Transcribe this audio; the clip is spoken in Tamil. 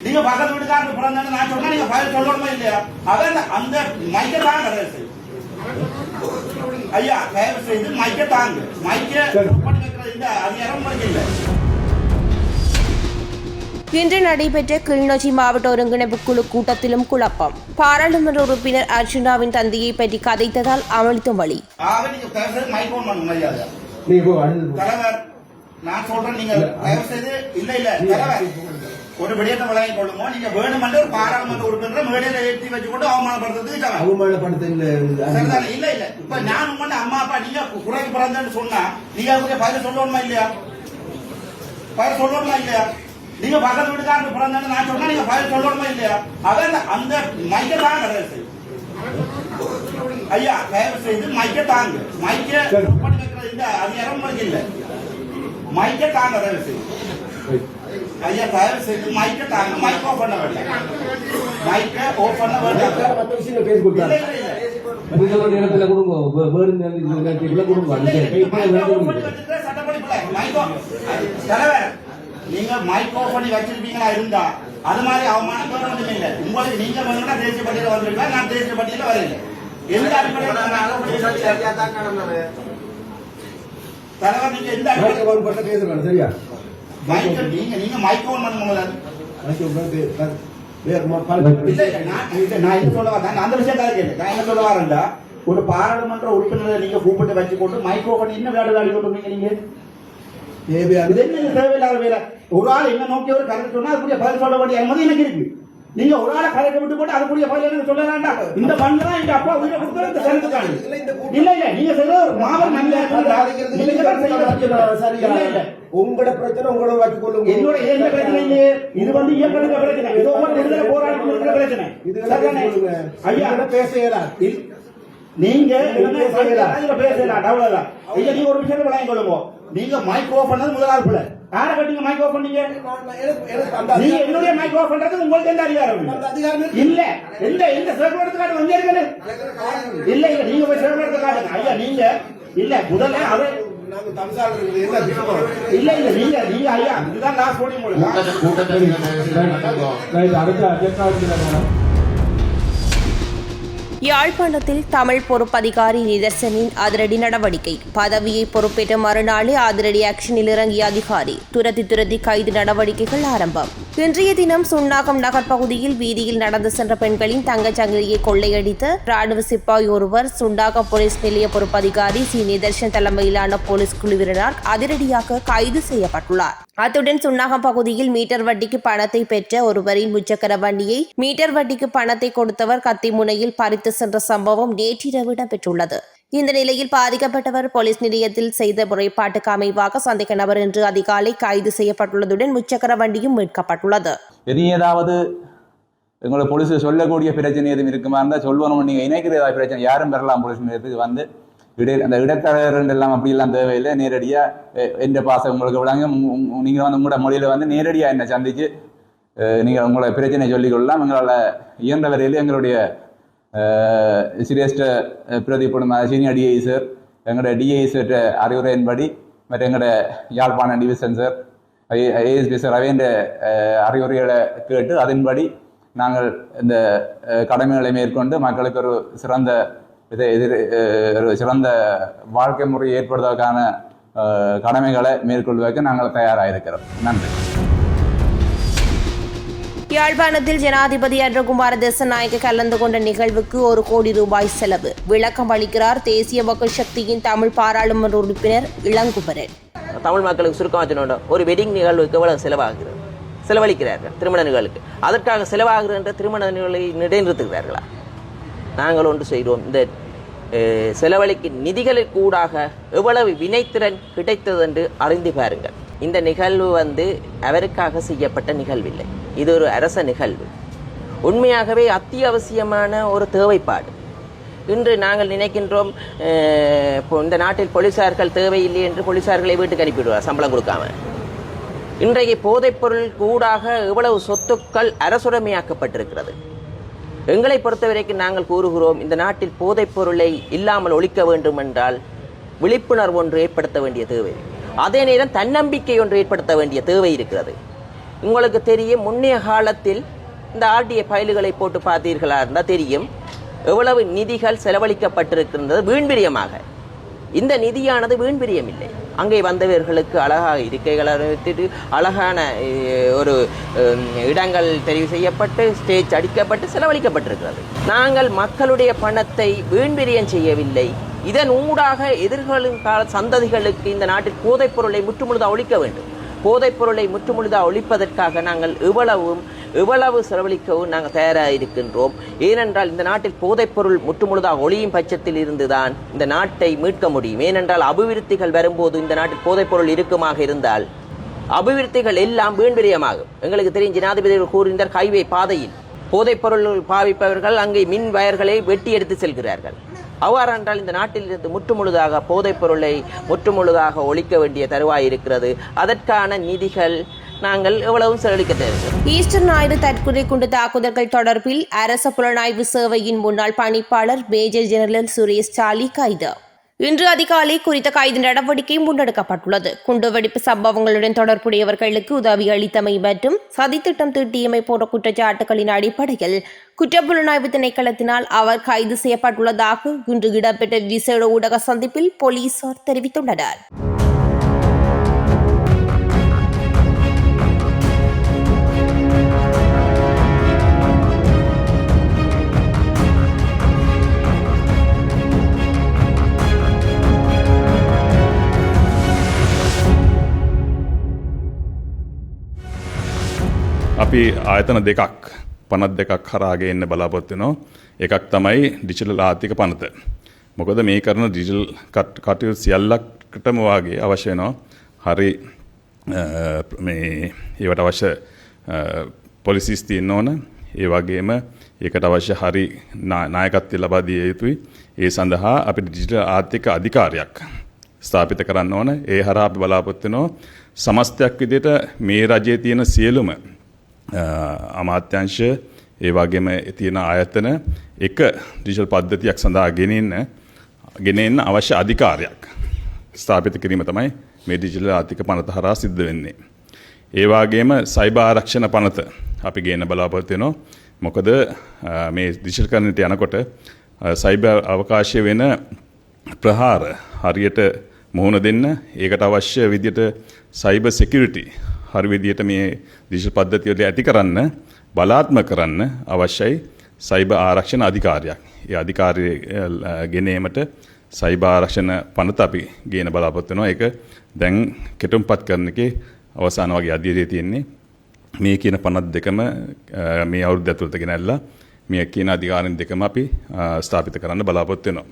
நீங்க பக்கத்து வீட்டுக்காரங்க பிறந்தாங்க நான் சொன்னா நீங்க ஃபைல் சொல்லணுமா இல்லையா? அதான் அந்த மைக்க தாங்க தயவு ஐயா தயவு செய்து மைக்க தாங்க மைக்க பண்ணி வைக்கிற இந்த அதிகாரம் உங்களுக்கு இல்லை. இன்று நடைபெற்ற கிளிநொச்சி மாவட்ட ஒருங்கிணைப்பு குழு கூட்டத்திலும் குழப்பம். பாராளுமன்ற உறுப்பினர் அர்ஜுனாவின் தந்தையை பற்றி கதைத்ததால் அமளித்தும் வழி. தலைவர் நான் சொல்றேன், நீங்க தயவு செய்து இல்ல இல்ல தலைவர் ஒரு விடயத்தை வழங்கிக் கொள்ளுமோ. நீங்க வேணுமென்று ஒரு பாராளுமன்ற உறுப்பினர் மேடையில ஏற்றி வச்சு கொண்டு அவமானப்படுத்துறது இல்ல இல்ல. இப்ப நான் உங்க அம்மா அப்பா நீங்க குறைக்கு பிறந்தேன்னு சொன்னா நீங்க அதுக்குரிய பயிர் சொல்லணுமா இல்லையா? பயிர் சொல்லணுமா இல்லையா? நீங்க பக்கத்து வீட்டுக்காரங்க பிறந்தேன்னு நான் சொன்னா நீங்க பயிர் சொல்லணுமா இல்லையா? அதான் அந்த மைக்க தாங்க தயவு ஐயா தயவு செய்து மைக்க தாங்க மைக்க பண்ணி வைக்கிற இந்த அதிகாரம் உங்களுக்கு இல்லை. மைக்க தாங்க தயவு செய்து ஐயா தயவு செய்து மைக்க தாங்க. மைக் ஆஃப் பண்ண வேண்டாம். மைக்க ஆஃப் பண்ண வேண்டாம். நீங்க மைக் ஆஃப் பண்ணி வச்சிருப்பீங்களா இருந்தா அது மாதிரி அவமானம் வேற ஒண்ணுமே இல்லை. உங்களுக்கு நீங்க வேணும்னா தேசிய பட்டியல வந்திருக்கா, நான் தேசிய பட்டியல வரல. எந்த அடிப்படையில் தலைவர் நீங்க எந்த அடிப்படையில் சரியா நீங்க மைக் ஆன் பண்ணுங்க. நான் என்ன சொல்ல வரேன், அந்த விஷயம் கேட்க நான் என்ன சொல்ல வரேன்டா, ஒரு பாராளுமன்ற உறுப்பினரை நீங்க கூப்பிட்டு வச்சு கொண்டு மைக்ரோ பண்ணி என்ன வேலை வேலை கொண்டு நீங்க தேவையில்லாத வேலை. ஒரு ஆள் என்ன நோக்கி ஒரு கருத்து சொன்னா அதுக்குரிய பதில் சொல்ல வேண்டிய அனுமதி எனக்கு இருக்கு. நீங்க ஒரு ஆளை கலைக்க விட்டு போட்டு அதுக்குரிய பதில் எனக்கு சொல்ல வேண்டாம். இந்த மண்ணு தான் எங்க அப்பா உயிரை கொடுத்து கருத்துக்காங்க. இல்ல இல்ல நீங்க செய்ய ஒரு மாபெரும் உங்களோட பிரச்சனை உங்களோட வச்சு கொள்ளுங்க. என்னோட எந்த பிரச்சனை இல்லையே. இது வந்து இயற்கை பிரச்சனை, இது விடுதலை போராட்டம் இருக்கிற பிரச்சனை. ஐயா பேசலாம் நீங்க பேசலாம் அவ்வளவுதான். ஐயா நீங்க ஒரு விஷயத்தை விளங்கிக் கொள்ளுங்க. நீங்க மைக் ஆஃப் பண்ணது முதலாவது பிள்ளை. யாரை கட்டிங்க மைக் ஆஃப் பண்ணீங்க? நீங்க என்னுடைய மைக் ஆஃப் பண்றது உங்களுக்கு எந்த அதிகாரம் இல்ல. எந்த எந்த சிறப்பு காட்டு வந்தீர்கள்? இல்ல இல்ல நீங்க போய் சிறப்பு காட்டுங்க. ஐயா நீங்க இல்ல முதல்ல அவர் இல்ல இல்ல நீங்க நீங்க ஐயா இதுதான் லாஸ்ட் போடி உங்களுக்கு. யாழ்ப்பாணத்தில் தமிழ் பொறுப்பதிகாரி நிதர்சனின் அதிரடி நடவடிக்கை. பதவியை பொறுப்பேற்ற மறுநாளே அதிரடி ஆக்ஷனில் இறங்கிய அதிகாரி துரத்தி கைது நடவடிக்கைகள் ஆரம்பம். இன்றைய தினம் சுன்னாகம் நகர் பகுதியில் வீதியில் நடந்து சென்ற பெண்களின் தங்கச்சங்கிலியை கொள்ளையடித்த ராணுவ சிப்பாய் ஒருவர் சுன்னாகம் போலீஸ் நிலைய பொறுப்பதிகாரி சி நிதர்சன் தலைமையிலான போலீஸ் குழுவினரால் அதிரடியாக கைது செய்யப்பட்டுள்ளார். அத்துடன் சுன்னாகம் பகுதியில் மீட்டர் வட்டிக்கு பணத்தை பெற்ற ஒருவரின் முச்சக்கர வண்டியை மீட்டர் வட்டிக்கு பணத்தை கொடுத்தவர் கத்தி முனையில் பறித்து சென்ற சம்பவம் நேற்றிரவு இடம்பெற்றுள்ளது. இந்த நிலையில் பாதிக்கப்பட்டவர் போலீஸ் நிலையத்தில் செய்த முறைப்பாட்டுக்கு அமைவாக சந்தேக நபர் இன்று அதிகாலை கைது செய்யப்பட்டுள்ளதுடன் முச்சக்கர வண்டியும் மீட்கப்பட்டுள்ளது. ஏதாவது எங்களை போலீஸ் சொல்லக்கூடிய பிரச்சனை எதுவும் இருக்குமா இருந்தால் சொல்லுவோம். நீங்க இணைக்கிற பிரச்சனை யாரும் பெறலாம். போலீஸ் நிலையத்துக்கு வந்து அந்த இடைத்தரகர்கள் எல்லாம் அப்படிலாம் தேவையில்லை. நேரடியாக எந்த பாசம் உங்களுக்கு விடாங்க. நீங்கள் வந்து உங்களோட மொழியில் வந்து நேரடியாக என்னை சந்தித்து நீங்கள் உங்களோட பிரச்சனையை சொல்லிக்கொள்ளலாம். எங்களால் இயன்ற வரையில் எங்களுடைய சிரேஷ்ட பிரதிபடும் சீனியர் டிஐ சார், எங்களோட டிஐ சார் அறிவுரையின்படி மற்ற எங்களோட Yazhpanam division sir, ASP sir அவையன்ற அறிவுரைகளை கேட்டு அதன்படி நாங்கள் இந்த கடமைகளை மேற்கொண்டு மக்களுக்கு ஒரு சிறந்த வாழ்க்கை முறையை ஏற்படுவதற்கான கடமைகளை மேற்கொள்வதற்கு நாங்கள் தயாராக இருக்கிறோம். நன்றி. யாழ்ப்பாணத்தில் ஜனாதிபதி அன்றகுமார திசாநாயக்க கலந்து கொண்ட நிகழ்வுக்கு 1 கோடி ரூபாய் செலவு. விளக்கம் அளிக்கிறார் தேசிய மக்கள் சக்தியின் தமிழ் பாராளுமன்ற உறுப்பினர் இளங்குமரன். தமிழ் மக்களுக்கு சுருக்கமாக ஒரு வெட்டிங் நிகழ்வுக்கு எவ்வளவு செலவழிக்கிறார்கள் திருமண நிகழ்வுக்கு. அதற்காக செலவாகிற திருமண நிகழ்வை இடைநிறுத்துகிறார்களா? நாங்கள் ஒன்று செய்கிறோம். இந்த செலவழிக்கு நிதிகளில் கூடாக எவ்வளவு வினைத்திறன் கிடைத்தது என்று அறிந்து பாருங்கள். இந்த நிகழ்வு அவருக்காக செய்யப்பட்ட நிகழ்வில்லை. இது ஒரு அரச நிகழ்வு. உண்மையாகவே அத்தியாவசியமான ஒரு தேவைப்பாடு. இன்று நாங்கள் நினைக்கின்றோம் இந்த நாட்டில் போலீசார்கள் தேவையில்லை என்று போலீசார்களை வீட்டுக்கு அனுப்பிவிடுவார் சம்பளம் கொடுக்காம. இன்றைய போதைப்பொருள் கூடாக எவ்வளவு சொத்துக்கள் அரசுடைமையாக்கப்பட்டிருக்கிறது. எங்களை பொறுத்தவரைக்கும் நாங்கள் கூறுகிறோம், இந்த நாட்டில் போதைப் பொருளை இல்லாமல் ஒழிக்க வேண்டும் என்றால் விழிப்புணர்வு ஒன்று ஏற்படுத்த வேண்டிய தேவை, அதே நேரம் தன்னம்பிக்கை ஒன்று ஏற்படுத்த வேண்டிய தேவை இருக்கிறது. உங்களுக்கு தெரியும் முன்னைய காலத்தில் இந்த ஆர்டிஏ ஃபைல்களை போட்டு பார்த்தீர்களா இருந்தால் தெரியும் எவ்வளவு நிதிகள் செலவழிக்கப்பட்டிருக்கின்றது வீண்பிரியமாக. இந்த நிதியானது வீண்பிரியம் இல்லை. அங்கே வந்தவர்களுக்கு அழகாக இருக்கைகளை வைத்துட்டு அழகான ஒரு இடங்கள் தெரிவு செய்யப்பட்டு ஸ்டேஜ் அடிக்கப்பட்டு செலவழிக்கப்பட்டிருக்கிறது. நாங்கள் மக்களுடைய பணத்தை வீண்பிரியம் செய்யவில்லை. இதன் ஊடாக எதிர்கால சந்ததிகளுக்கு இந்த நாட்டில் போதைப் பொருளை முற்றுமுழுதாக ஒழிக்க வேண்டும். போதைப் பொருளை முற்றுமுழுதாக ஒழிப்பதற்காக நாங்கள் எவ்வளவு செலவழிக்கவும் நாங்கள் தயாராக இருக்கின்றோம். ஏனென்றால் இந்த நாட்டில் போதைப் பொருள் முற்றுமுழுதாக ஒழியும் பட்சத்தில் இருந்துதான் இந்த நாட்டை மீட்க முடியும். ஏனென்றால் அபிவிருத்திகள் வரும்போது இந்த நாட்டில் போதைப் பொருள் இருக்குமாக இருந்தால் அபிவிருத்திகள் எல்லாம் வீண்பிரியமாகும். எங்களுக்கு தெரியும், ஜனாதிபதிகள் கூறினார், ஹைவே பாதையில் போதைப் பொருள் பாவிப்பவர்கள் அங்கே மின் வயர்களை வெட்டி எடுத்து செல்கிறார்கள். அவ்வாறென்றால் இந்த நாட்டில் இருந்து முற்றுமுழுதாக போதைப் பொருளை முற்றுமுழுதாக ஒழிக்க வேண்டிய தருவாய் இருக்கிறது. அதற்கான நிதிகள் நாங்கள் எவ்வளவும் செலவழிக்க தேவை. ஈஸ்டர் ஞாயிறு தற்கொலை குண்டு தாக்குதல்கள் தொடர்பில் அரச புலனாய்வு சேவையின் முன்னாள் பணிப்பாளர் மேஜர் ஜெனரல் சுரேஷ் சாலி கைது. இன்று அதிகாலை குறித்த கைது நடவடிக்கை முன்னெடுக்கப்பட்டுள்ளது. குண்டுவெடிப்பு சம்பவங்களுடன் தொடர்புடையவர்களுக்கு உதவி அளித்தமை மற்றும் சதித்திட்டம் தீட்டியமை போன்ற குற்றச்சாட்டுகளின் அடிப்படையில் குற்றப்புலனாய்வு திணைக்களத்தினால் அவர் கைது செய்யப்பட்டுள்ளதாக இன்று இடம்பெற்ற விசேட ஊடக சந்திப்பில் போலீசார் தெரிவித்துள்ளனர். අපි ආයතන දෙකක් පනත් දෙකක් හරහාගේ එන්න බලාපොරොත්තු වෙනවා. එකක් තමයි ඩිජිටල් ආර්ථික පනත. මොකද මේ කරන ඩිජිටල් කටයුතු සියල්ලකටම වාගේ අවශ්‍ය වෙනවා හරි මේ ඒවට අවශ්‍ය පොලිසිස් තියෙන්න ඕන. ඒ වගේම ඒකට අවශ්‍ය හරි නායකත්වය ලබා දිය යුතුයි. ඒ සඳහා අපි ඩිජිටල් ආර්ථික අධිකාරියක් ස්ථාපිත කරන්න ඕන. ඒ හරහා අපි බලාපොරොත්තු වෙනවා සමස්තයක් විදිහට මේ රජයේ තියෙන සියලුම අමාත්‍යංශ ඒ වගේම තියෙන ආයතන එක ඩිජිටල් පද්ධතියක් සඳහා ගෙන එන්න අවශ්‍ය අධිකාරියක් ස්ථාපිත කිරීම තමයි මේ ඩිජිටල් ආර්ථික පනත හරහා සිද්ධ වෙන්නේ. ඒ වගේම සයිබර් ආරක්ෂණ පනත අපි ගේන්න බලාපොරොත්තු වෙනවා. මොකද මේ ඩිජිටල්කරණයට යනකොට සයිබර් අවකාශය වෙන ප්‍රහාර හරියට මුහුණ දෙන්න ඒකට අවශ්‍ය විදිහට සයිබර් සිකියුරිටි හරි විදිහට මේ ඩිජිටල් පද්ධතිය වල ඇති කරන්න බලාත්මක කරන්න අවශ්‍යයි සයිබර් ආරක්ෂණ අධිකාරියක්. ඒ අධිකාරිය ගෙනීමට සයිබර් ආරක්ෂණ පනත අපි ගේන බලාපොරොත්තු වෙනවා. ඒක දැන් කෙටුම්පත් කරන එකේ අවසාන වගේ අධීරයේ තියෙන්නේ. මේ කියන පනත් දෙකම මේ අවුරුද්ද ඇතුළත ගෙනල්ලා මේ කියන අධිකාරීන් දෙකම අපි ස්ථාපිත කරන්න බලාපොරොත්තු වෙනවා.